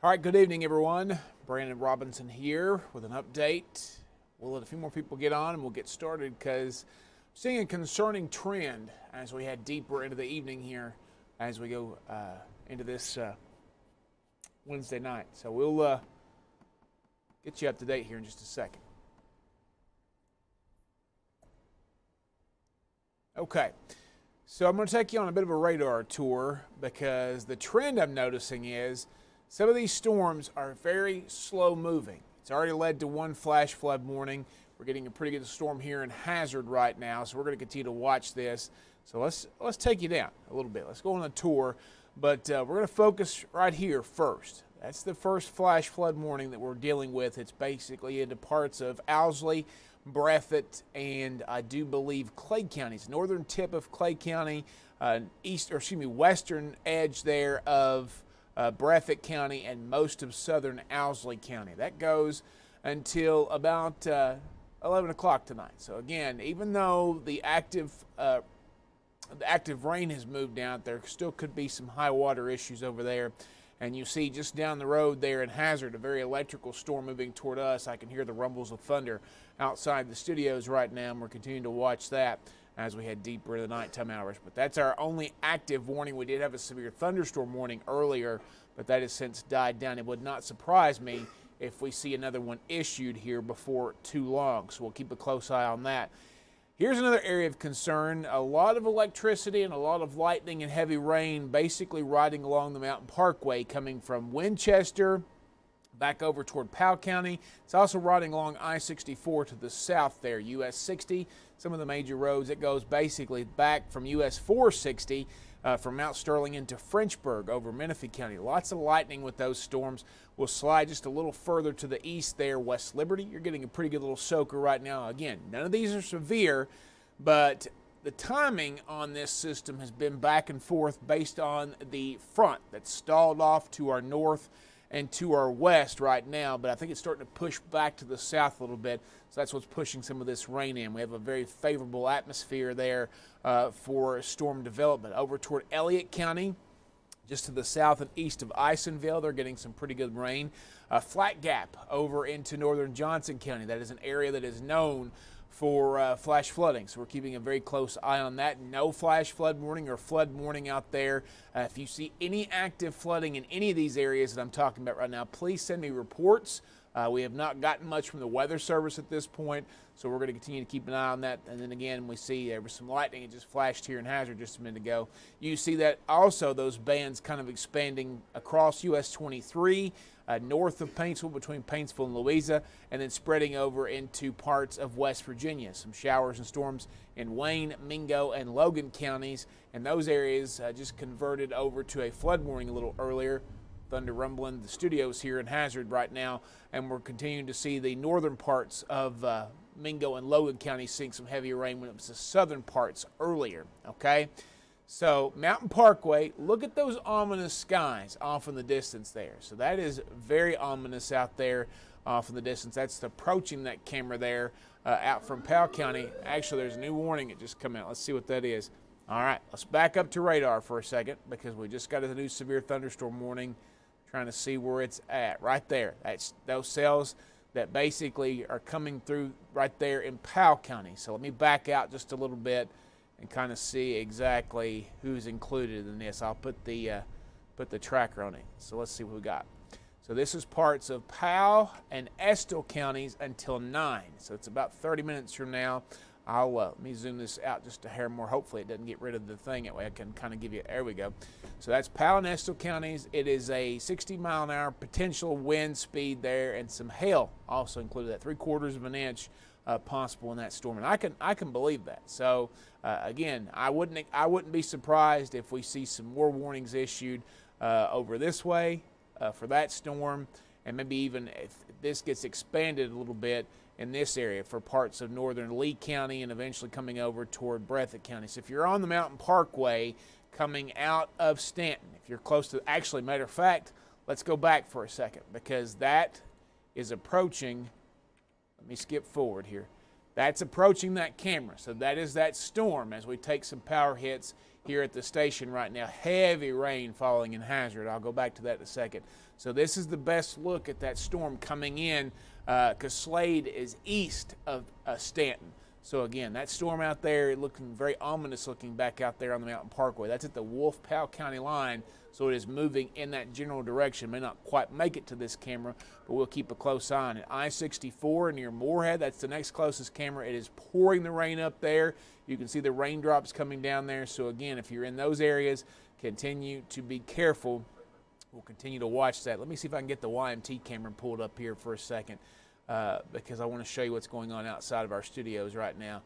All right, good evening, everyone. Brandon Robinson here with an update. We'll let a few more people get on and we'll get started because I'm seeing a concerning trend as we head deeper into the evening here as we go into this Wednesday night. So we'll get you up to date here in just a second. Okay, so I'm going to take you on a bit of a radar tour because the trend I'm noticing is some of these storms are very slow moving. It's already led to one flash flood warning. We're getting a pretty good storm here in Hazard right now, so we're going to continue to watch this. So let's take you down a little bit. Let's go on a tour, but we're going to focus right here first. That's the first flash flood warning that we're dealing with. It's basically into parts of Owsley, Breathitt, and I do believe Clay counties, northern tip of Clay County, western edge there of Breathitt County and most of southern Owsley County. That goes until about 11 o'clock tonight. So again, even though the active rain has moved down, there still could be some high water issues over there. And you see just down the road there in Hazard, a very electrical storm moving toward us. I can hear the rumbles of thunder outside the studios right now, and we're continuing to watch that as we head deeper into the nighttime hours. But that's our only active warning. We did have a severe thunderstorm warning earlier, but that has since died down. It would not surprise me if we see another one issued here before too long, so we'll keep a close eye on that. Here's another area of concern. A lot of electricity and a lot of lightning and heavy rain basically riding along the Mountain Parkway coming from Winchester back over toward Powell County. It's also riding along I-64 to the south there, US 60. Some of the major roads, it goes basically back from US 460 from Mount Sterling into Frenchburg over Menifee County. Lots of lightning with those storms. We'll slide just a little further to the east there, West Liberty. You're getting a pretty good little soaker right now. Again, none of these are severe, but the timing on this system has been back and forth based on the front that's stalled off to our north and to our west right now, but I think it's starting to push back to the south a little bit, so that's what's pushing some of this rain in. We have a very favorable atmosphere there for storm development. Over toward Elliott County, just to the south and east of Isonville, they're getting some pretty good rain. Flat Gap over into northern Johnson County. That is an area that is known for flash flooding, so we're keeping a very close eye on that. No flash flood warning or flood warning out there. If you see any active flooding in any of these areas that I'm talking about right now, please send me reports. We have not gotten much from the Weather Service at this point, so we're going to continue to keep an eye on that. And then again, we see there was some lightning. It just flashed here in Hazard just a minute ago. You see that also those bands kind of expanding across US 23, north of Paintsville, between Paintsville and Louisa, and then spreading over into parts of West Virginia. Some showers and storms in Wayne, Mingo, and Logan counties, and those areas just converted over to a flood warning a little earlier. Thunder rumbling the studios here in Hazard right now, and we're continuing to see the northern parts of Mingo and Logan County seeing some heavy rain when it was the southern parts earlier, okay? So Mountain Parkway, look at those ominous skies off in the distance there. So that is very ominous out there off in the distance. That's approaching that camera there out from Powell County. Actually, there's a new warning that just come out. Let's see what that is. All right, let's back up to radar for a second because we just got a new severe thunderstorm warning. Trying to see where it's at right there. That's those cells that basically are coming through right there in Powell County. So let me back out just a little bit and kind of see exactly who's included in this. I'll put the tracker on it. So let's see what we got. So this is parts of Powell and Estill counties until 9. So it's about 30 minutes from now. I'll let me zoom this out just a hair more. Hopefully it doesn't get rid of the thing. That way I can kind of give you, there we go. So that's Powell and Estill counties. It is a 60-mile-an-hour potential wind speed there, and some hail also included. That 3/4 of an inch possible in that storm, and I can believe that. So again, I wouldn't be surprised if we see some more warnings issued over this way for that storm, and maybe even if this gets expanded a little bit in this area for parts of northern Lee County and eventually coming over toward Breathitt County. So if you're on the Mountain Parkway coming out of Stanton, if you're close to, actually, matter of fact, let's go back for a second because that is approaching, let me skip forward here. That's approaching that camera. So that is that storm as we take some power hits here at the station right now. Heavy rain falling in Hazard. I'll go back to that in a second. So this is the best look at that storm coming in because Slade is east of Stanton. So again, that storm out there looking very ominous looking back out there on the Mountain Parkway. That's at the Wolf-Powell County line, so it is moving in that general direction. May not quite make it to this camera, but we'll keep a close eye on it. I-64 near Moorhead, that's the next closest camera. It is pouring the rain up there. You can see the raindrops coming down there. So again, if you're in those areas, continue to be careful. We'll continue to watch that. Let me see if I can get the YMT camera pulled up here for a second. Because I want to show you what's going on outside of our studios right now.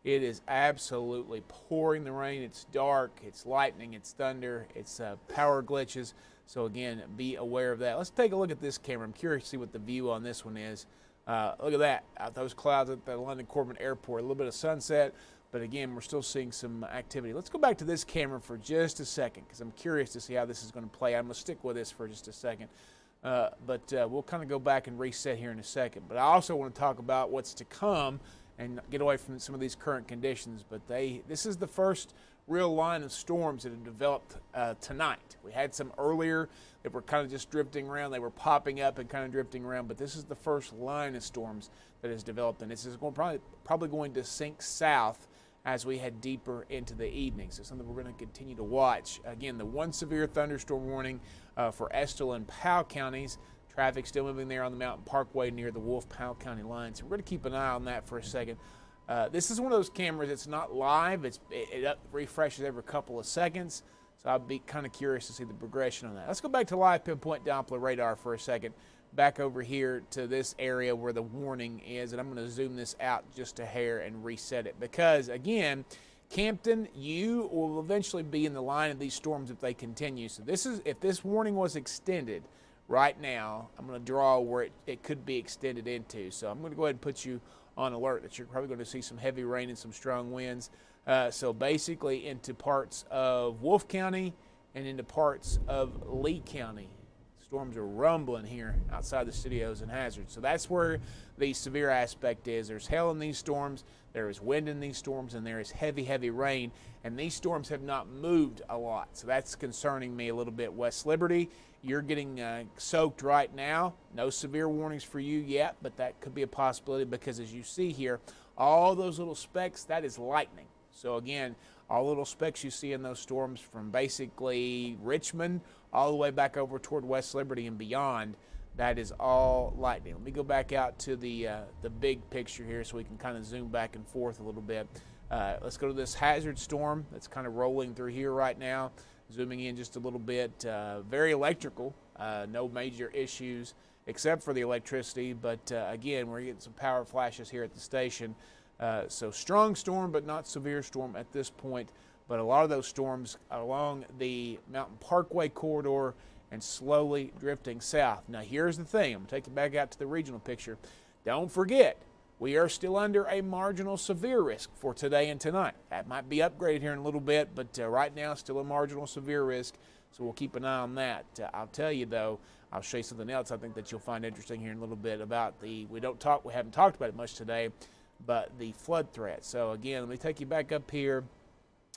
It is absolutely pouring the rain. It's dark, it's lightning, it's thunder, it's power glitches. So again, be aware of that. Let's take a look at this camera. I'm curious to see what the view on this one is. Look at that, out those clouds at the London Corbin Airport. A little bit of sunset, but again, we're still seeing some activity. Let's go back to this camera for just a second because I'm curious to see how this is going to play. I'm going to stick with this for just a second. But we'll kind of go back and reset here in a second. But I also want to talk about what's to come and get away from some of these current conditions. But this is the first real line of storms that have developed tonight. We had some earlier that were kind of just drifting around. They were popping up and kind of drifting around. But this is the first line of storms that has developed. And this is probably going to sink south as we head deeper into the evening. So something we're going to continue to watch. Again, the one severe thunderstorm warning for Estill and Powell counties. Traffic still moving there on the Mountain Parkway near the Wolf-Powell County line. So we're going to keep an eye on that for a second. This is one of those cameras that's not live. It refreshes every couple of seconds. So I'll be kind of curious to see the progression on that. Let's go back to live pinpoint Doppler radar for a second. Back over here to this area where the warning is, and I'm going to zoom this out just a hair and reset it because, again, Campton, you will eventually be in the line of these storms if they continue. So this is, if this warning was extended right now, I'm going to draw where it could be extended into. So I'm going to go ahead and put you on alert that you're probably going to see some heavy rain and some strong winds. So basically into parts of Wolfe County and into parts of Lee County. Storms are rumbling here outside the studios in Hazard. So that's where the severe aspect is. There's hail in these storms, there is wind in these storms, and there is heavy, heavy rain. And these storms have not moved a lot. So that's concerning me a little bit. West Liberty, you're getting soaked right now. No severe warnings for you yet, but that could be a possibility because as you see here, all those little specks, that is lightning. So again, all little specks you see in those storms from basically Richmond all the way back over toward West Liberty and beyond, that is all lightning. Let me go back out to the big picture here so we can kind of zoom back and forth a little bit. Let's go to this Hazard storm that's kind of rolling through here right now. Zooming in just a little bit. Very electrical, no major issues except for the electricity, but again, we're getting some power flashes here at the station. So strong storm, but not severe storm at this point. But a lot of those storms along the Mountain Parkway corridor and slowly drifting south. Now here's the thing. I'm going to take you back out to the regional picture. Don't forget, we are still under a marginal severe risk for today and tonight. That might be upgraded here in a little bit, but right now still a marginal severe risk. So we'll keep an eye on that. I'll tell you though, I'll show you something else I think that you'll find interesting here in a little bit about we haven't talked about it much today, but the flood threat. So again, let me take you back up here.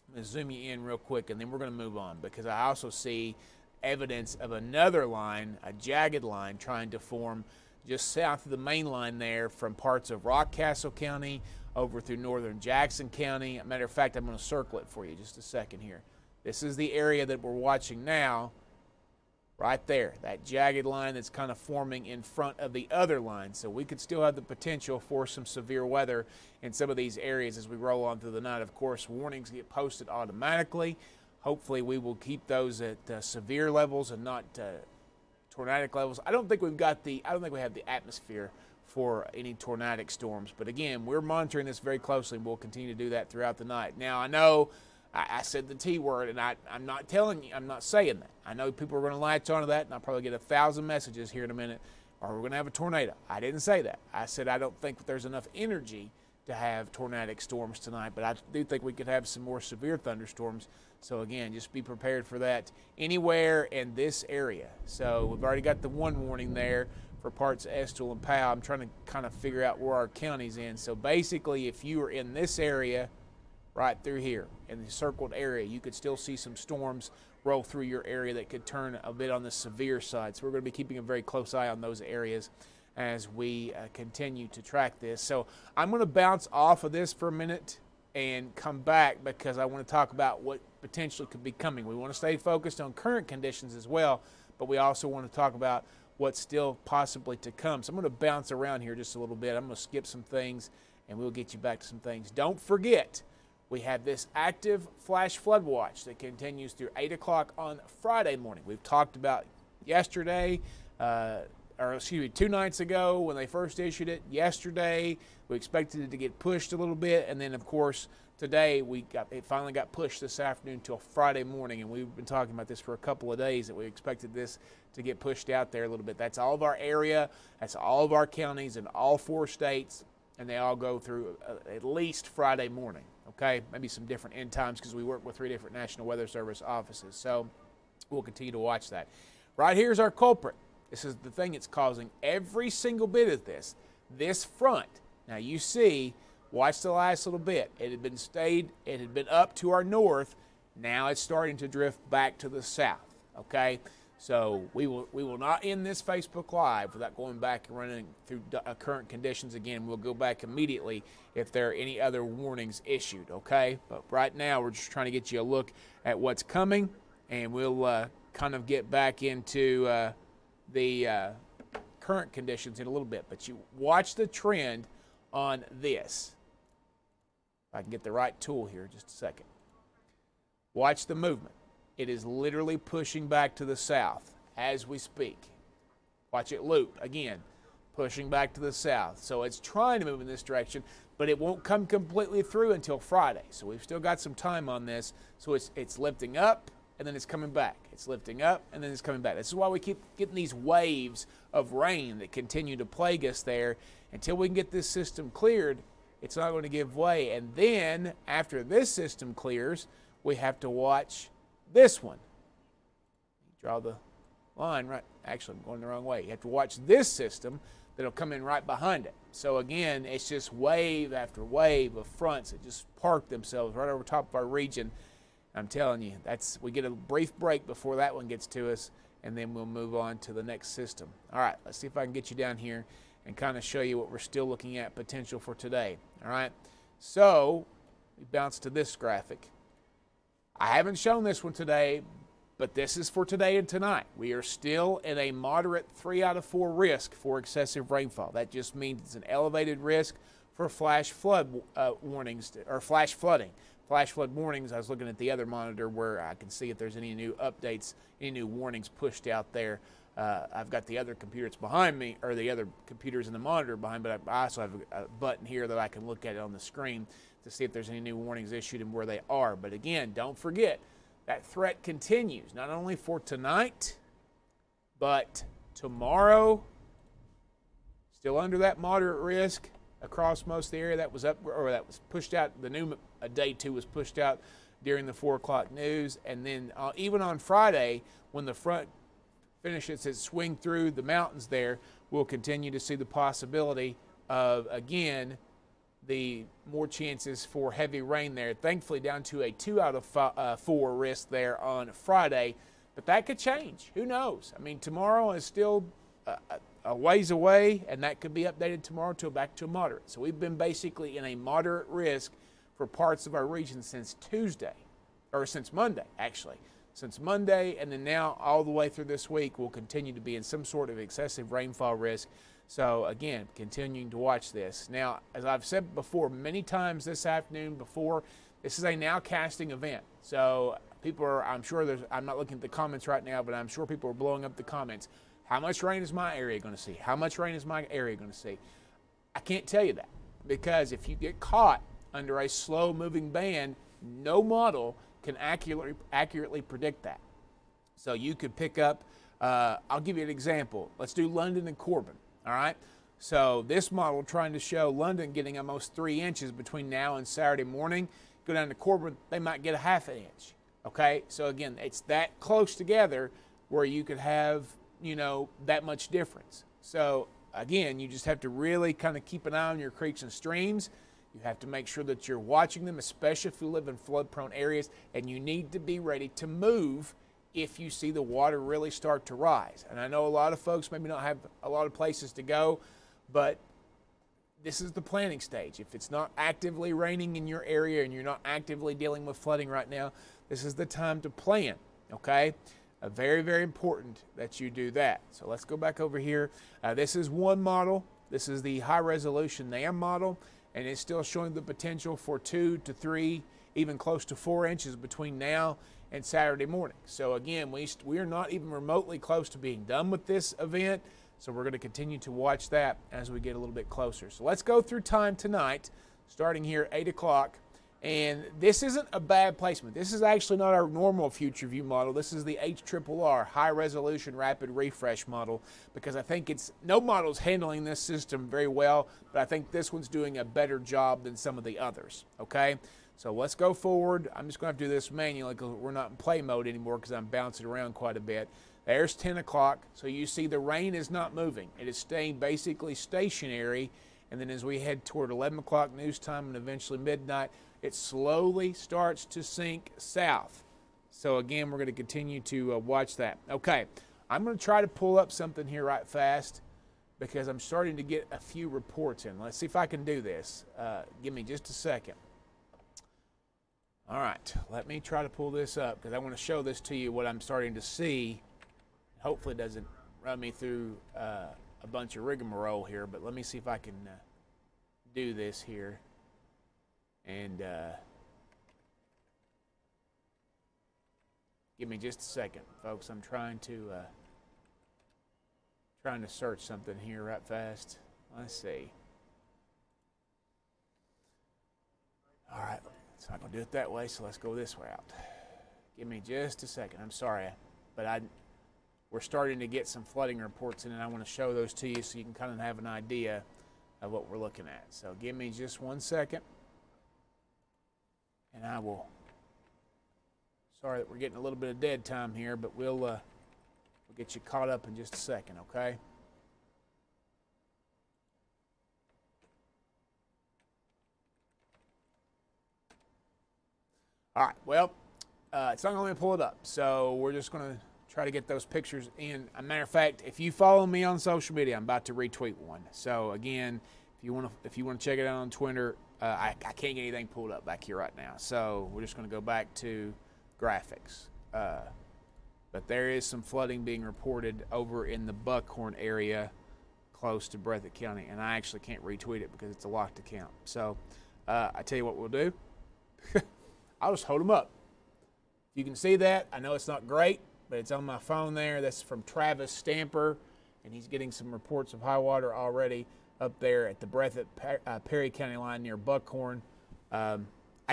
I'm going to zoom you in real quick, and then we're going to move on because I also see evidence of another line, a jagged line, trying to form just south of the main line there from parts of Rockcastle County over through northern Jackson County. As a matter of fact, I'm going to circle it for you just a second here. This is the area that we're watching now. Right there, that jagged line that's kind of forming in front of the other line. So we could still have the potential for some severe weather in some of these areas as we roll on through the night. Of course, warnings get posted automatically. Hopefully we will keep those at severe levels and not tornadic levels. I don't think we have the atmosphere for any tornadic storms. But again, we're monitoring this very closely and we'll continue to do that throughout the night. Now I know I said the T word, and I'm not telling you, I'm not saying that. I know people are going to latch onto that, and I'll probably get 1,000 messages here in a minute, or we're going to have a tornado. I didn't say that. I said I don't think there's enough energy to have tornadic storms tonight, but I do think we could have some more severe thunderstorms. So again, just be prepared for that anywhere in this area. So we've already got the one warning there for parts of Estill and Powell. I'm trying to kind of figure out where our county's in. So basically, if you were in this area right through here, in the circled area, you could still see some storms roll through your area that could turn a bit on the severe side. So we're going to be keeping a very close eye on those areas as we continue to track this. So I'm going to bounce off of this for a minute and come back because I want to talk about what potentially could be coming. We want to stay focused on current conditions as well, but we also want to talk about what's still possibly to come. So I'm going to bounce around here just a little bit. I'm going to skip some things and we'll get you back to some things. Don't forget, we have this active flash flood watch that continues through 8 o'clock on Friday morning. We've talked about yesterday, or excuse me, 2 nights ago when they first issued it. Yesterday, we expected it to get pushed a little bit, and then of course today it finally got pushed this afternoon until Friday morning, and we've been talking about this for a couple of days that we expected this to get pushed out there a little bit. That's all of our area, that's all of our counties in all 4 states, and they all go through at least Friday morning. Okay, maybe some different end times because we work with 3 different National Weather Service offices. So we'll continue to watch that. Right here's our culprit. This is the thing that's causing every single bit of this front. Now you see, watch the last little bit. It had been up to our north. Now it's starting to drift back to the south. Okay, so we will not end this Facebook Live without going back and running through current conditions again. We'll go back immediately if there are any other warnings issued. Okay, but right now we're just trying to get you a look at what's coming, and we'll kind of get back into the current conditions in a little bit. But you watch the trend on this. If I can get the right tool here, just a second. Watch the movement. It is literally pushing back to the south as we speak. Watch it loop again, pushing back to the south. So it's trying to move in this direction, but it won't come completely through until Friday. So we've still got some time on this. So it's lifting up and then it's coming back. It's lifting up and then it's coming back. This is why we keep getting these waves of rain that continue to plague us there. Until we can get this system cleared, it's not going to give way. And then after this system clears, we have to watch this one. Draw the line right. Actually, I'm going the wrong way. You have to watch this system that'll come in right behind it. So again, it's just wave after wave of fronts that just park themselves right over top of our region. I'm telling you, we get a brief break before that one gets to us, and then we'll move on to the next system. All right, let's see if I can get you down here and kind of show you what we're still looking at potential for today. All right, so we bounce to this graphic. I haven't shown this one today, but this is for today and tonight. We are still in a moderate 3 out of 4 risk for excessive rainfall. That just means it's an elevated risk for flash flood warnings or flash flooding. Flash flood warnings, I was looking at the other monitor where I can see if there's any new updates, any new warnings pushed out there. I've got the other computers behind me, or the other computers in the monitor behind, but I also have a button here that I can look at it on the screen to see if there's any new warnings issued and where they are. But again, don't forget, that threat continues, not only for tonight, but tomorrow. Still under that moderate risk across most of the area. That was up, or that was pushed out. The new day 2 was pushed out during the 4 o'clock news. And then even on Friday, when the front finishes its swing through the mountains there, we'll continue to see the possibility of, again, the more chances for heavy rain there. Thankfully down to a 2 out of 4 risk there on Friday, but that could change. Who knows? I mean, tomorrow is still a ways away, and that could be updated tomorrow to back to a moderate. So we've been basically in a moderate risk for parts of our region since Tuesday, or since Monday, actually. Since Monday, and then now all the way through this week, we'll continue to be in some sort of excessive rainfall risk. So again, continuing to watch this. Now, as I've said before many times this afternoon before, this is a nowcasting event. So people are, I'm not looking at the comments right now, but I'm sure people are blowing up the comments. How much rain is my area going to see? How much rain is my area going to see? I can't tell you that, because if you get caught under a slow moving band, no model can accurately predict that. So you could pick up, I'll give you an example. Let's do London and Corbin, all right? So this model trying to show London getting almost 3 inches between now and Saturday morning. Go down to Corbin, they might get a ½ inch, okay? So again, it's that close together where you could have, you know, that much difference. So again, you just have to really kind of keep an eye on your creeks and streams. You have to make sure that you're watching them, especially if you live in flood-prone areas, and you need to be ready to move if you see the water really start to rise. And I know a lot of folks maybe don't have a lot of places to go, but this is the planning stage. If it's not actively raining in your area and you're not actively dealing with flooding right now, this is the time to plan, okay? Very, very important that you do that. So let's go back over here. This is one model. This is the high-resolution NAM model, and it's still showing the potential for 2 to 3, even close to 4 inches between now and Saturday morning. So again, we are not even remotely close to being done with this event, so we're going to continue to watch that as we get a little bit closer. So let's go through time tonight, starting here at 8 o'clock. And this isn't a bad placement. This is actually not our normal future view model. This is the HRRR, high resolution rapid refresh model, because I think no model's handling this system very well, but I think this one's doing a better job than some of the others, okay? So let's go forward. I'm just going to have to do this manually because we're not in play mode anymore because I'm bouncing around quite a bit. There's 10 o'clock. So you see the rain is not moving. It is staying basically stationary. And then as we head toward 11 o'clock news time and eventually midnight, it slowly starts to sink south. So again, we're going to continue to watch that. Okay, I'm going to try to pull up something here right fast because I'm starting to get a few reports in. Let's see if I can do this. Give me just a second. All right, let me try to pull this up because I want to show this to you, what I'm starting to see. Hopefully it doesn't run me through a bunch of rigmarole here, but let me see if I can do this here. And give me just a second, folks. I'm trying to search something here right fast. Let's see. All right, it's not going to do it that way, so let's go this route. Give me just a second. I'm sorry, but we're starting to get some flooding reports in, and I want to show those to you so you can kind of have an idea of what we're looking at. So give me just 1 second. And I will, sorry that we're getting a little bit of dead time here, but we'll get you caught up in just a second, okay? All right, well, it's not going to let me pull it up, so we're just going to try to get those pictures in. As a matter of fact, if you follow me on social media, I'm about to retweet one. So again, if you want to check it out on Twitter, I can't get anything pulled up back here right now, so we're just going to go back to graphics. But there is some flooding being reported over in the Buckhorn area close to Breathitt County, and I actually can't retweet it because it's a locked account. So I tell you what we'll do. I'll just hold them up. You can see that. I know it's not great, but it's on my phone there. That's from Travis Stamper, and he's getting some reports of high water already up there at the Breathitt Perry County line near Buckhorn. I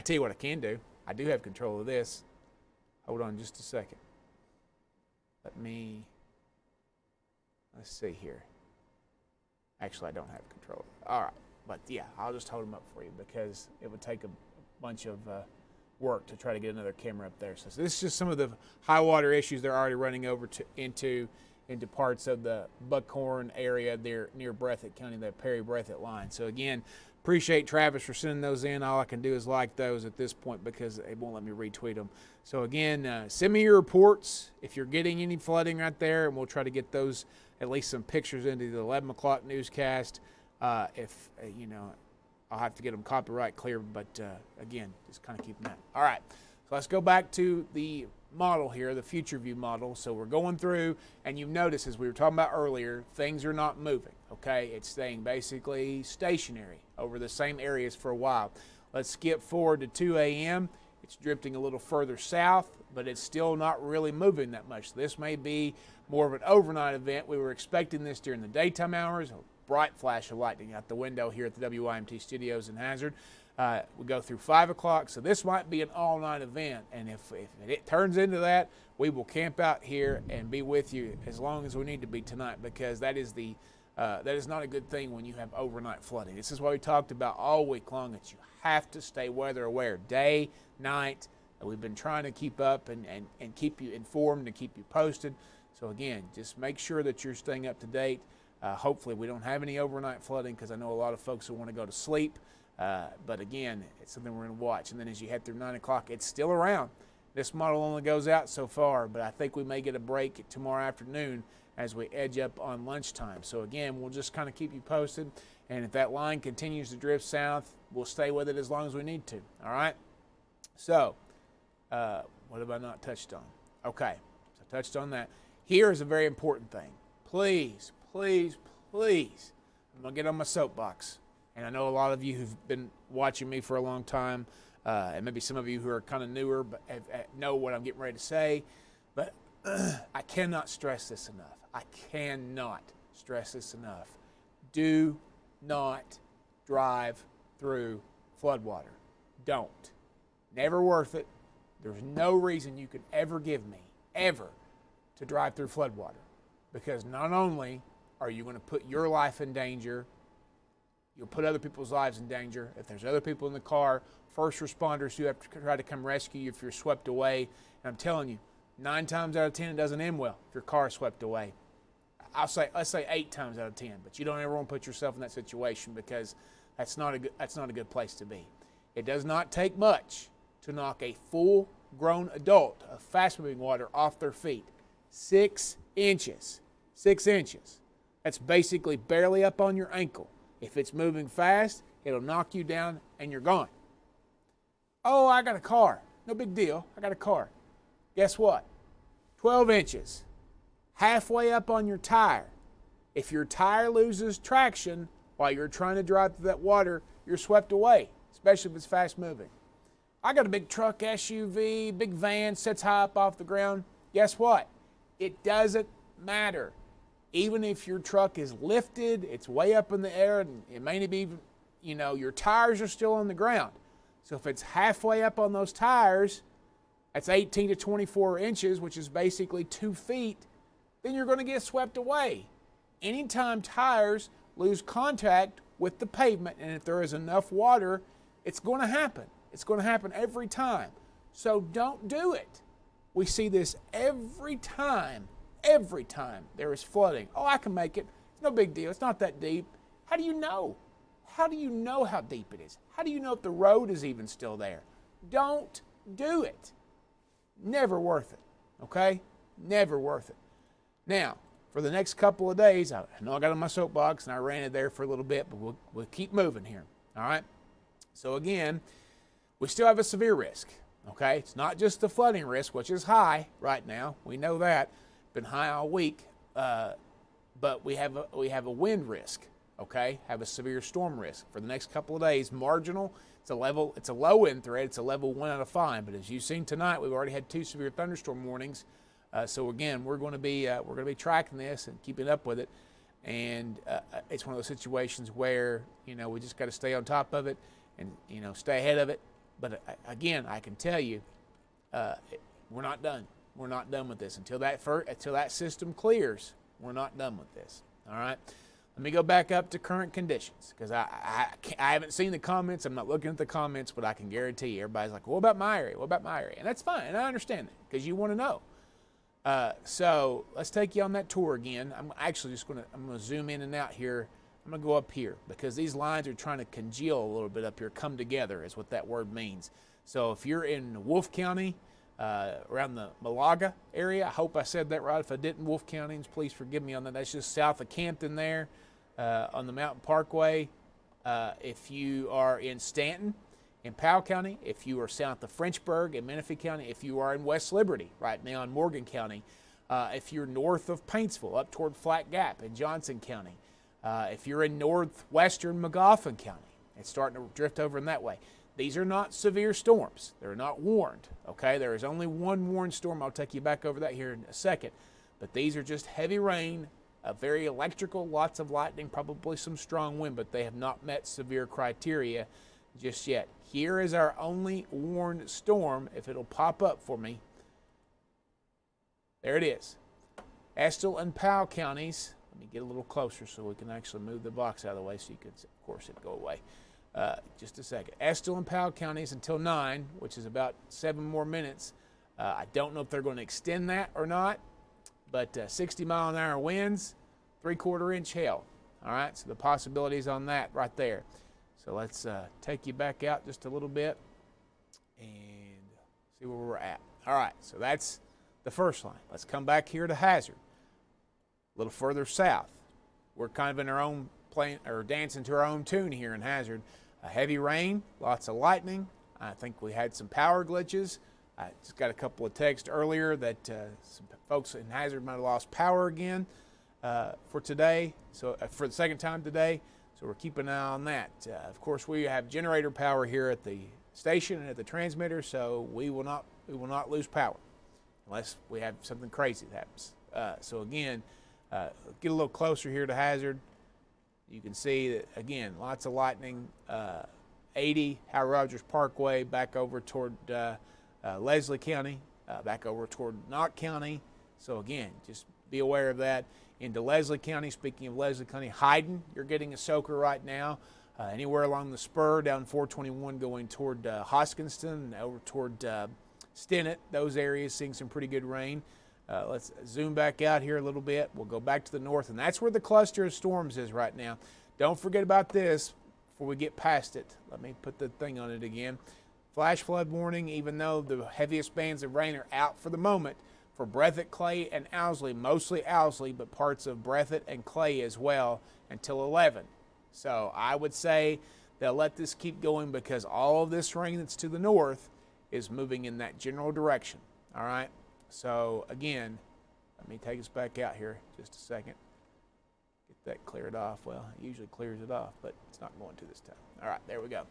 tell you what I can do. I do have control of this. Hold on just a second. Let's see here. Actually, I don't have control. All right, but yeah, I'll just hold them up for you because it would take a bunch of work to try to get another camera up there. So this is just some of the high water issues they're already running over into parts of the Buckhorn area there near Breathitt County, that Perry-Breathitt line. So again, appreciate Travis for sending those in. All I can do is like those at this point because it won't let me retweet them. So again, send me your reports if you're getting any flooding right there, and we'll try to get those, at least some pictures, into the 11 o'clock newscast. If you know, I'll have to get them copyright clear, but again, just kind of keep them out. All right, so let's go back to the model here, the future view model. So we're going through, and you've noticed, as we were talking about earlier, things are not moving, okay? It's staying basically stationary over the same areas for a while. Let's skip forward to 2 a.m. It's drifting a little further south, but it's still not really moving that much. This may be more of an overnight event. We were expecting this during the daytime hours. A bright flash of lightning out the window here at the WYMT studios in Hazard. We go through 5 o'clock, so this might be an all-night event, and if it turns into that, we will camp out here and be with you as long as we need to be tonight, because that is not a good thing when you have overnight flooding. This is what we talked about all week long, that you have to stay weather aware, day, night. We've been trying to keep up and keep you informed and keep you posted. So again, just make sure that you're staying up to date. Hopefully we don't have any overnight flooding, because I know a lot of folks who want to go to sleep. But again, it's something we're going to watch. And then as you head through 9 o'clock, it's still around. This model only goes out so far, but I think we may get a break tomorrow afternoon as we edge up on lunchtime. So again, we'll just kind of keep you posted. And if that line continues to drift south, we'll stay with it as long as we need to. All right? So, what have I not touched on? Okay, so I touched on that. Here is a very important thing. Please, please, please, I'm going to get on my soapbox. And I know a lot of you who've been watching me for a long time, and maybe some of you who are kind of newer but know what I'm getting ready to say. But I cannot stress this enough. I cannot stress this enough. Do not drive through floodwater. Don't. Never worth it. There's no reason you could ever give me, ever, to drive through floodwater. Because not only are you going to put your life in danger, you'll put other people's lives in danger. If there's other people in the car, first responders who have to try to come rescue you if you're swept away. And I'm telling you, 9 times out of 10, it doesn't end well if your car is swept away. Let's say 8 times out of 10, but you don't ever want to put yourself in that situation, because that's not a good place to be. It does not take much to knock a full-grown adult of fast-moving water off their feet. 6 inches. 6 inches. That's basically barely up on your ankle. If it's moving fast, it'll knock you down and you're gone. Oh, I got a car. No big deal. I got a car. Guess what? 12 inches. Halfway up on your tire. If your tire loses traction while you're trying to drive through that water, you're swept away, especially if it's fast moving. I got a big truck, SUV, big van, sits high up off the ground. Guess what? It doesn't matter. Even if your truck is lifted, it's way up in the air, and it may not be, your tires are still on the ground. So if it's halfway up on those tires, that's 18 to 24 inches, which is basically 2 feet, then you're going to get swept away. Anytime tires lose contact with the pavement, and if there is enough water, it's going to happen. It's going to happen every time. So don't do it. We see this every time there is flooding. Oh, I can make it. It's no big deal. It's not that deep. How do you know? How do you know how deep it is? How do you know if the road is even still there? Don't do it. Never worth it. Okay? Never worth it. Now, for the next couple of days, I know I got on my soapbox and I ran it there for a little bit, but we'll keep moving here. All right? So again, we still have a severe risk. Okay? It's not just the flooding risk, which is high right now. We know that. Been high all week, but we have a wind risk. Okay, have a severe storm risk for the next couple of days. Marginal. It's a low wind threat. It's a level 1 out of 5. But as you've seen tonight, we've already had 2 severe thunderstorm warnings. So again, we're going to be tracking this and keeping up with it. And it's one of those situations where we just got to stay on top of it and stay ahead of it. But again, I can tell you, we're not done. We're not done with this until that system clears. We're not done with this. All right. Let me go back up to current conditions, because I haven't seen the comments. I'm not looking at the comments, but I can guarantee you everybody's like, what about my area? What about my area? And that's fine. And I understand that, because you want to know. So let's take you on that tour again. I'm actually just going to zoom in and out here. I'm going to go up here, because these lines are trying to congeal a little bit up here. Come together is what that word means. So if you're in Wolfe County, around the Malaga area, I hope I said that right. If I didn't, Wolfe County, please forgive me on that. That's just south of Campton there. On the Mountain Parkway. If you are in Stanton, in Powell County, if you are south of Frenchburg in Menifee County, if you are in West Liberty right now in Morgan County, if you're north of Paintsville up toward Flat Gap in Johnson County, if you're in northwestern Magoffin County, it's starting to drift over in that way. These are not severe storms. They're not warned, okay? There is only one warned storm. I'll take you back over that here in a second. But these are just heavy rain, very electrical, lots of lightning, probably some strong wind, but they have not met severe criteria just yet. Here is our only warned storm, if it'll pop up for me. There it is. Estill and Powell counties. Let me get a little closer so we can actually move the box out of the way so you can, of course, it'd go away. Just a second. Estill and Powell counties until 9, which is about 7 more minutes. I don't know if they're going to extend that or not, but 60-mile-an-hour winds, 3/4 inch hail. All right, so the possibilities on that right there. So let's take you back out just a little bit and see where we're at. All right, so that's the first line. Let's come back here to hazard. A little further south. We're kind of in our own playing or dancing to our own tune here in hazard. Heavy rain, lots of lightning. I think we had some power glitches. I just got a couple of texts earlier that some folks in hazard might have lost power again for today. So for the second time today. So we're keeping an eye on that. Of course, we have generator power here at the station and at the transmitter, so we will not lose power unless we have something crazy that happens. So again, get a little closer here to hazard. You can see that, again, lots of lightning. 80 Howard Rogers Parkway back over toward Leslie County, back over toward Knott County. So again, just be aware of that. Into Leslie County, speaking of Leslie County, Hyden, you're getting a soaker right now. Anywhere along the spur down 421 going toward Hoskinston, over toward Stinnett, those areas seeing some pretty good rain. Let's zoom back out here a little bit. We'll go back to the north, and that's where the cluster of storms is right now. Don't forget about this before we get past it. Let me put the thing on it again. Flash flood warning, even though the heaviest bands of rain are out for the moment, for Breathitt, Clay, and Owsley, mostly Owsley, but parts of Breathitt and Clay as well until 11. So I would say they'll let this keep going because all of this rain that's to the north is moving in that general direction. All right. So again, let me take us back out here just a second. Get that cleared off. Well, it usually clears it off, but it's not going to this time. All right, there we go.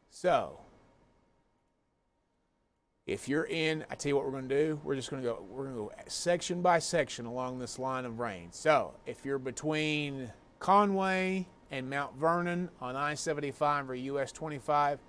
So if you're in, I tell you what we're going to do. We're going to go section by section along this line of rain. So if you're between Conway and Mount Vernon on I-75 or US 25,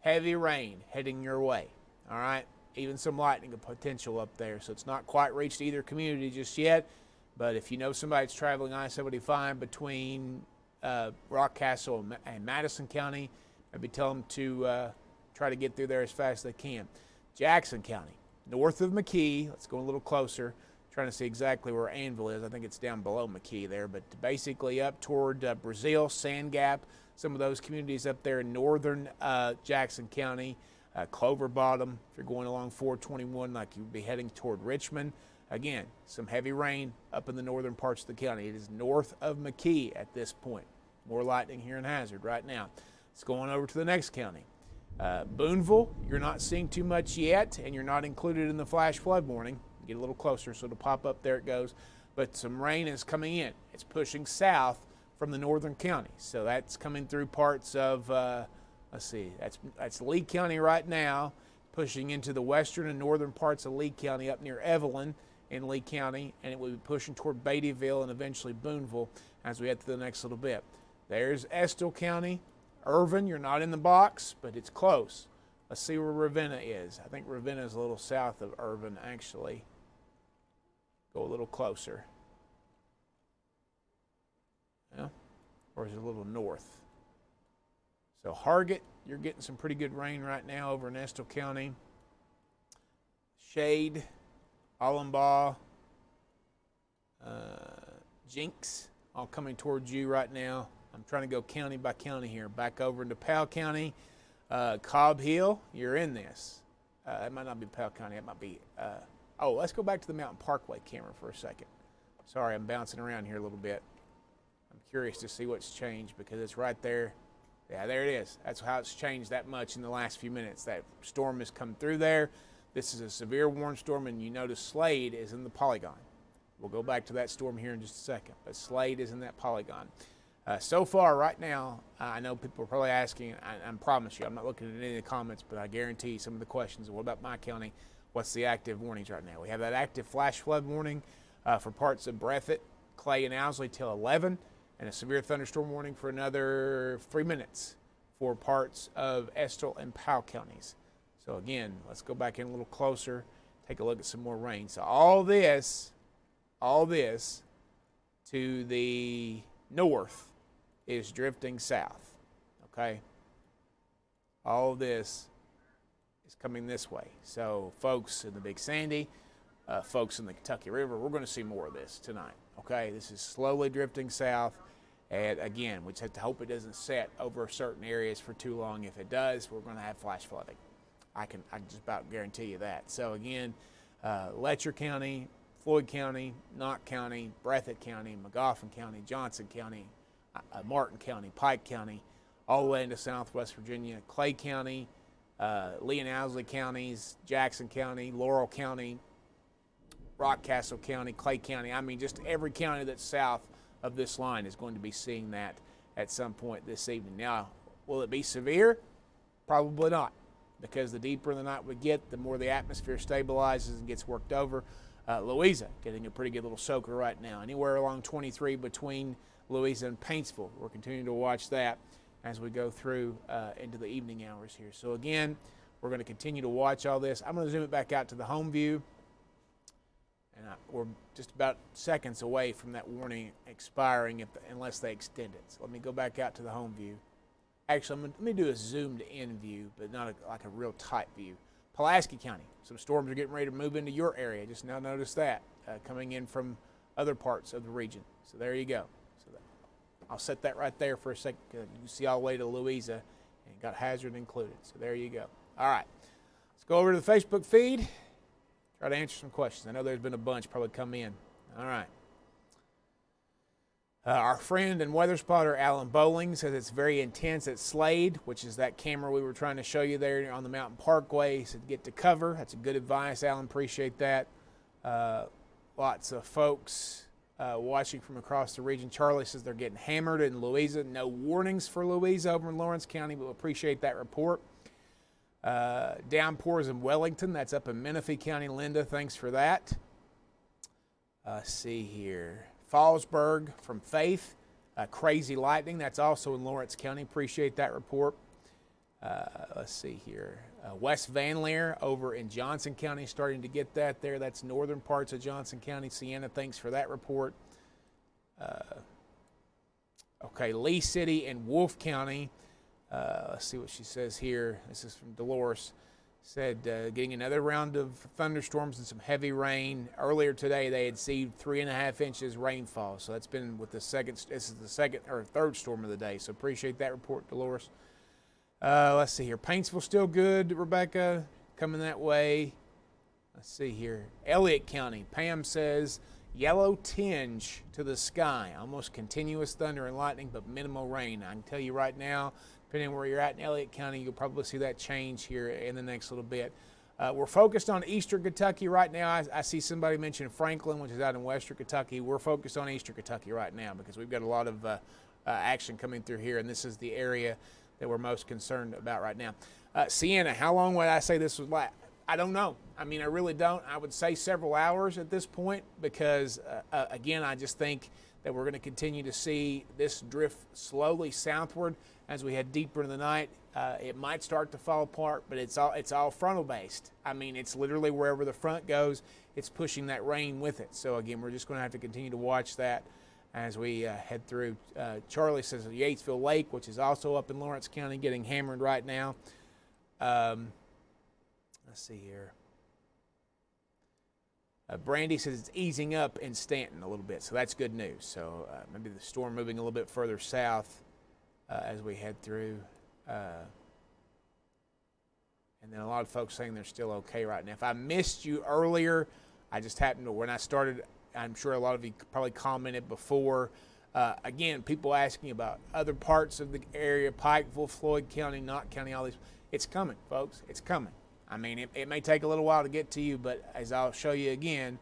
heavy rain heading your way. All right. Even some lightning potential up there. So it's not quite reached either community just yet. But if you know somebody that's traveling I-75 between Rockcastle and Madison County, maybe tell them to try to get through there as fast as they can. Jackson County, north of McKee. Let's go a little closer. Trying to see exactly where Anvil is. I think it's down below McKee there. But basically up toward Brazil, Sand Gap, some of those communities up there in northern Jackson County. Clover Bottom, if you're going along 421 like you'd be heading toward Richmond. Again, some heavy rain up in the northern parts of the county. It is north of McKee at this point. More lightning here in Hazard right now. It's going over to the next county. Boonville, you're not seeing too much yet, and you're not included in the flash flood warning. Get a little closer, so it'll pop up. There it goes. But some rain is coming in. It's pushing south from the northern county. So that's coming through parts of let's see, that's Lee County right now, pushing into the western and northern parts of Lee County up near Evelyn in Lee County, and it will be pushing toward Beattyville and eventually Boonville as we head to the next little bit. There's Estill County. Irvin, you're not in the box, but it's close. Let's see where Ravenna is. I think Ravenna is a little south of Irvin, actually. Go a little closer. Yeah. Or is it a little north? So Hargett, you're getting some pretty good rain right now over in Estill County. Shade, Allenbaugh, Jinx, all coming towards you right now. I'm trying to go county by county here. Back over into Powell County. Cobb Hill, you're in this. It might not be Powell County. It might be, oh, let's go back to the Mountain Parkway camera for a second. Sorry, I'm bouncing around here a little bit. I'm curious to see what's changed because it's right there. Yeah, there it is. That's how it's changed that much in the last few minutes. That storm has come through there. This is a severe warm storm, and you notice Slade is in the polygon. We'll go back to that storm here in just a second, but Slade is in that polygon. So far, right now, I know people are probably asking, I promise you, I'm not looking at any of the comments, but I guarantee some of the questions, what about my county? What's the active warnings right now? We have that active flash flood warning for parts of Breathitt, Clay, and Owsley till 11. And a severe thunderstorm warning for another 3 minutes for parts of Estill and Powell counties. So again, let's go back in a little closer, take a look at some more rain. So all this to the north is drifting south, okay? All this is coming this way. So folks in the Big Sandy, folks in the Kentucky River, we're going to see more of this tonight, Okay, this is slowly drifting south. And again, we just have to hope it doesn't set over certain areas for too long. If it does, we're going to have flash flooding. I can just about guarantee you that. So again, Letcher County, Floyd County, Knott County, Breathitt County, Magoffin County, Johnson County, Martin County, Pike County, all the way into Southwest Virginia, Clay County, Lee and Owsley counties, Jackson County, Laurel County, Rockcastle County, Clay County. I mean, just every county that's south of this line is going to be seeing that at some point this evening. Now, will it be severe? Probably not, because the deeper in the night we get, the more the atmosphere stabilizes and gets worked over. Louisa getting a pretty good little soaker right now. Anywhere along 23 between Louisa and Paintsville. We're continuing to watch that as we go through into the evening hours here. So again, we're going to continue to watch all this. I'm going to zoom it back out to the home view. And we're just about seconds away from that warning expiring unless they extend it. So let me go back out to the home view. Actually, let me do a zoomed in view, but not like a real tight view. Pulaski County, some storms are getting ready to move into your area. Just now notice that coming in from other parts of the region. So there you go. So I'll set that right there for a second. You can see all the way to Louisa and got hazard included. So there you go. All right, let's go over to the Facebook feed. Try to answer some questions. I know there's been a bunch probably come in. All right. Our friend and weather spotter Alan Bowling says it's very intense at Slade, which is that camera we were trying to show you there on the Mountain Parkway. He said get to cover. That's a good advice, Alan. Appreciate that. Lots of folks watching from across the region. Charlie says they're getting hammered in Louisa. No warnings for Louisa over in Lawrence County, but we appreciate that report. Downpours in Wellington, that's up in Menifee County. Linda, thanks for that. See here. Fallsburg from Faith, crazy lightning, that's also in Lawrence County. Appreciate that report. Let's see here. West Van Leer over in Johnson County, starting to get that there. That's northern parts of Johnson County. Sienna, thanks for that report. Okay, Lee City and Wolfe County. Let's see what she says here. This is from Dolores. Said getting another round of thunderstorms and some heavy rain. Earlier today, they had received 3.5 inches rainfall. So that's been with the second. This is the second or third storm of the day. So appreciate that report, Dolores. Let's see here. Paintsville still good, Rebecca. Coming that way. Let's see here. Elliott County. Pam says yellow tinge to the sky. Almost continuous thunder and lightning, but minimal rain. I can tell you right now, depending on where you're at in Elliott County, you'll probably see that change here in the next little bit. We're focused on eastern Kentucky right now. I see somebody mention Franklin, which is out in western Kentucky. We're focused on eastern Kentucky right now because we've got a lot of action coming through here, and this is the area that we're most concerned about right now. Sienna, how long would I say this would last? I don't know. I mean, I really don't. I would say several hours at this point because, again, I just think that we're going to continue to see this drift slowly southward as we head deeper in the night. It might start to fall apart, but it's all frontal based. I mean, it's literally wherever the front goes, it's pushing that rain with it. So again, we're just going to have to continue to watch that as we head through. Charlie says Yatesville Lake, which is also up in Lawrence County, getting hammered right now. Let's see here. Brandy says it's easing up in Stanton a little bit, so that's good news. So maybe the storm moving a little bit further south as we head through. And then a lot of folks saying they're still okay right now. If I missed you earlier, I just happened to, when I started, I'm sure a lot of you probably commented before. Again, people asking about other parts of the area, Pikeville, Floyd County, Knott County, all these. It's coming, folks. It's coming. I mean, it may take a little while to get to you, but as I'll show you again,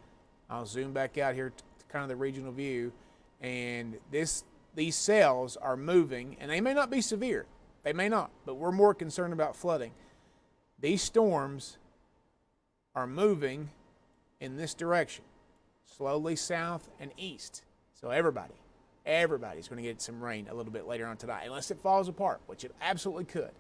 I'll zoom back out here to kind of the regional view, and these cells are moving, and they may not be severe. They may not, but we're more concerned about flooding. These storms are moving in this direction, slowly south and east. So everybody's going to get some rain a little bit later on tonight, unless it falls apart, which it absolutely could.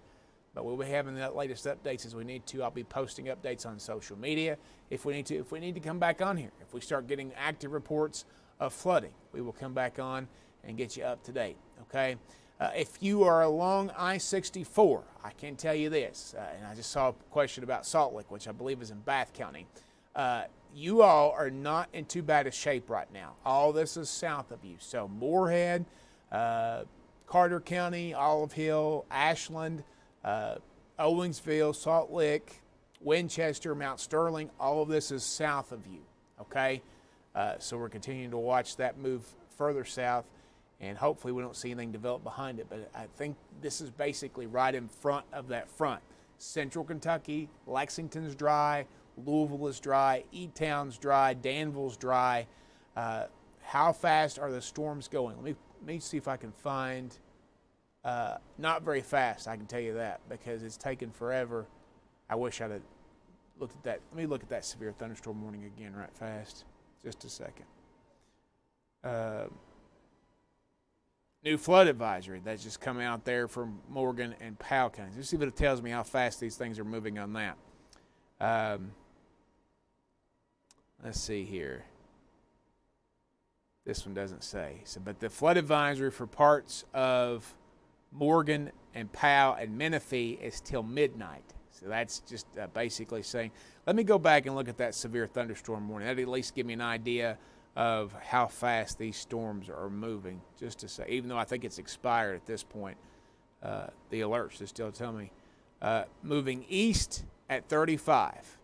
But we'll be having the latest updates as we need to. I'll be posting updates on social media if we need to. If we need to come back on here, if we start getting active reports of flooding, we will come back on and get you up to date, okay? If you are along I-64, I can tell you this, and I just saw a question about Salt Lick, which I believe is in Bath County. you all are not in too bad a shape right now. All this is south of you. So Moorhead, Carter County, Olive Hill, Ashland, Owensville, Salt Lick, Winchester, Mount Sterling, all of this is south of you, okay? So we're continuing to watch that move further south, and hopefully we don't see anything develop behind it, but I think this is basically right in front of that front. Central Kentucky, Lexington's dry, Louisville is dry, E-Town's dry, Danville's dry. How fast are the storms going? Let me see if I can find, not very fast, I can tell you that, because it's taken forever. I wish I'd have looked at that. Let me look at that severe thunderstorm warning again right fast. Just a second. New flood advisory that's just come out there from Morgan and Powell counties. Let's see if it tells me how fast these things are moving on that. Let's see here. This one doesn't say. So, but the flood advisory for parts of Morgan and Powell and Menifee is till midnight. So that's just basically saying, let me go back and look at that severe thunderstorm warning. That'd at least give me an idea of how fast these storms are moving, just to say, even though I think it's expired at this point, the alerts just still tell me. Moving east at 35.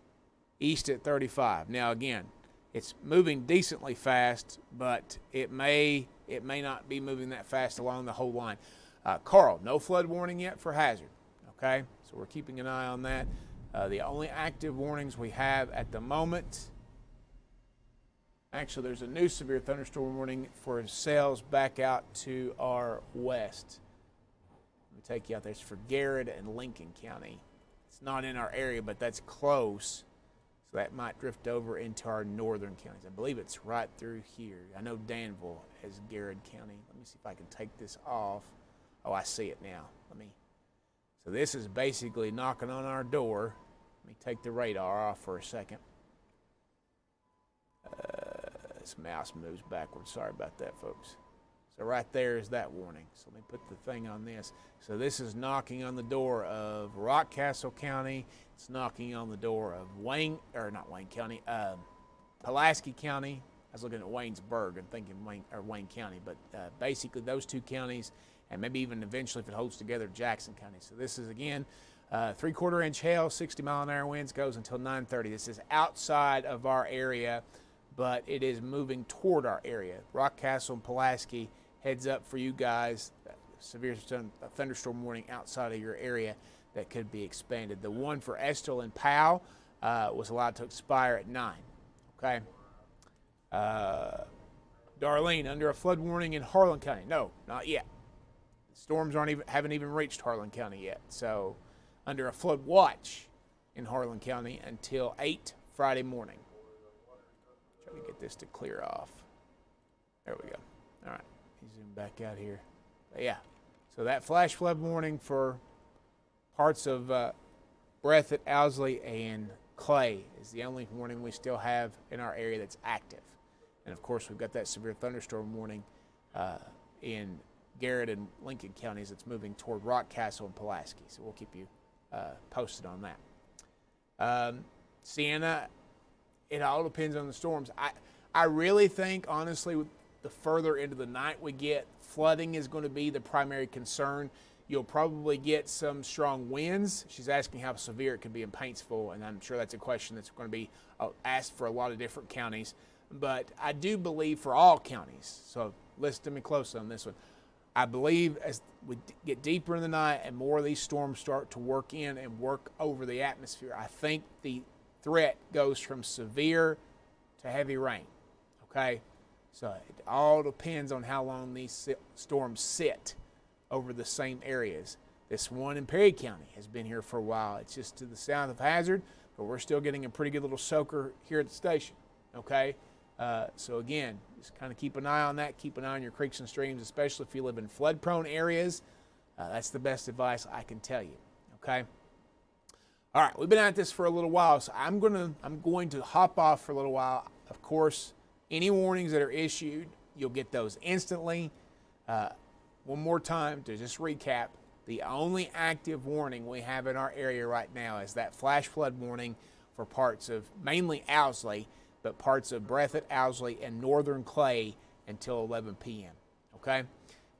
East at 35. Now, again, it's moving decently fast, but it may not be moving that fast along the whole line. Carl, no flood warning yet for Hazard, okay? So we're keeping an eye on that. The only active warnings we have at the moment, actually there's a new severe thunderstorm warning for cells back out to our west. Let me take you out there. It's for Garrett and Lincoln County. It's not in our area, but that's close. So that might drift over into our northern counties. I believe it's right through here. I know Danville has Garrett County. Let me see if I can take this off. Oh, I see it now. So this is basically knocking on our door. Let me take the radar off for a second. This mouse moves backwards. Sorry about that, folks. So right there is that warning. So let me put the thing on this. So this is knocking on the door of Rockcastle County. It's knocking on the door of Pulaski County. I was looking at Waynesburg and thinking Wayne County, but basically those two counties, and maybe even eventually if it holds together, Jackson County. So this is, again, 3/4 inch hail, 60-mile-an-hour winds, goes until 9:30. This is outside of our area, but it is moving toward our area. Rockcastle and Pulaski, heads up for you guys. Severe thunderstorm warning outside of your area that could be expanded. The one for Estill and Powell was allowed to expire at 9. Okay. Darlene, under a flood warning in Harlan County. No, not yet. The storms haven't even reached Harlan County yet. So under a flood watch in Harlan County until 8 Friday morning. Try to get this to clear off. There we go. All right. Zoom back out here. But yeah. So that flash flood warning for parts of Breathitt, Owsley, and Clay is the only warning we still have in our area that's active. And of course, we've got that severe thunderstorm warning in Garrett and Lincoln counties that's moving toward Rockcastle and Pulaski. So we'll keep you posted on that. Sienna, it all depends on the storms. I really think, honestly, the further into the night we get, flooding is going to be the primary concern. You'll probably get some strong winds. She's asking how severe it could be in Paintsville, and I'm sure that's a question that's going to be asked for a lot of different counties. But I do believe for all counties, so listen to me closely on this one, I believe as we get deeper in the night and more of these storms start to work in and work over the atmosphere, I think the threat goes from severe to heavy rain, okay? So it all depends on how long these storms sit over the same areas. This one in Perry County has been here for a while. It's just to the south of Hazard, but we're still getting a pretty good little soaker here at the station, okay? So again, just kind of keep an eye on that. Keep an eye on your creeks and streams, especially if you live in flood-prone areas. That's the best advice I can tell you, okay? All right, we've been at this for a little while, so I'm going to hop off for a little while. Of course, any warnings that are issued, you'll get those instantly. One more time to just recap, the only active warning we have in our area right now is that flash flood warning for parts of mainly Owsley, but parts of Breathitt, Owsley, and northern Clay until 11 p.m. Okay?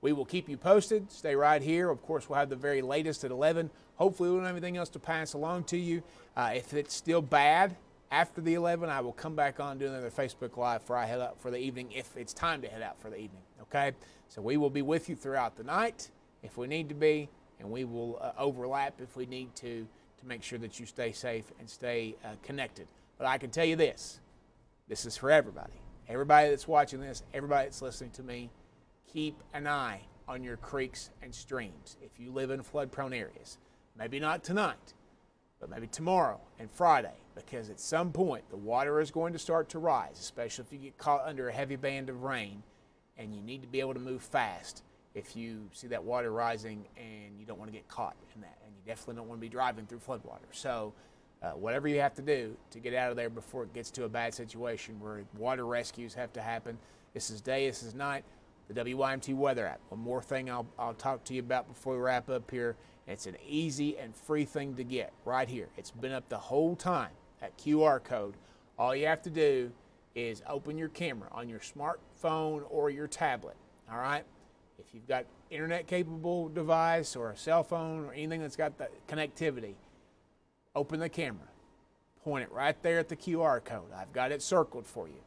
We will keep you posted. Stay right here. Of course, we'll have the very latest at 11. Hopefully, we don't have anything else to pass along to you. If it's still bad after the 11, I will come back on and do another Facebook Live before I head out for the evening, if it's time to head out for the evening. Okay? So we will be with you throughout the night if we need to be, and we will overlap if we need to make sure that you stay safe and stay connected. But I can tell you this is for everybody. Everybody that's watching this, everybody that's listening to me, keep an eye on your creeks and streams. If you live in flood-prone areas, maybe not tonight, but maybe tomorrow and Friday, because at some point the water is going to start to rise, especially if you get caught under a heavy band of rain, and you need to be able to move fast if you see that water rising and you don't want to get caught in that, and you definitely don't want to be driving through floodwater. So whatever you have to do to get out of there before it gets to a bad situation where water rescues have to happen. This is day, this is night. The WYMT weather app. One more thing I'll talk to you about before we wrap up here. It's an easy and free thing to get right here. It's been up the whole time, that QR code. All you have to do is open your camera on your smartphone or your tablet, all right? If you've got internet-capable device or a cell phone or anything that's got the connectivity, open the camera. Point it right there at the QR code. I've got it circled for you.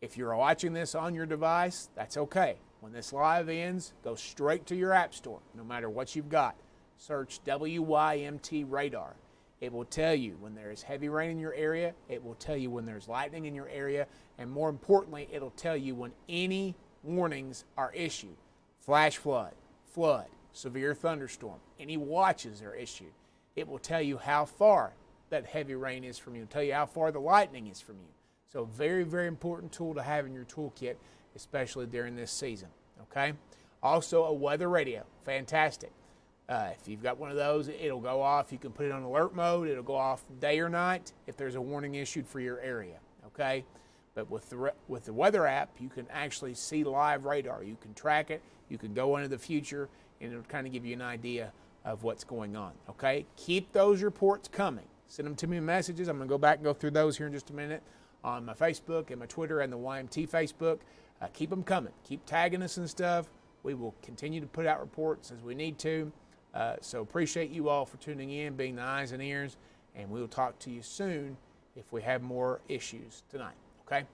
If you're watching this on your device, that's okay. When this live ends, go straight to your app store, no matter what you've got. Search WYMT radar. It will tell you when there is heavy rain in your area. It will tell you when there's lightning in your area. And more importantly, it'll tell you when any warnings are issued. Flash flood, severe thunderstorm, any watches are issued. It will tell you how far that heavy rain is from you. It'll tell you how far the lightning is from you. So very, very important tool to have in your toolkit, especially during this season, okay? Also, a weather radio, fantastic. If you've got one of those, it'll go off. You can put it on alert mode. It'll go off day or night if there's a warning issued for your area, okay? But with the weather app, you can actually see live radar. You can track it. You can go into the future, and it'll kind of give you an idea of what's going on, okay? Keep those reports coming. Send them to me in messages. I'm going to go back and go through those here in just a minute on my Facebook and my Twitter and the YMT Facebook. Keep them coming. Keep tagging us and stuff. We will continue to put out reports as we need to. So appreciate you all for tuning in, being the eyes and ears, and we will talk to you soon if we have more issues tonight. Okay?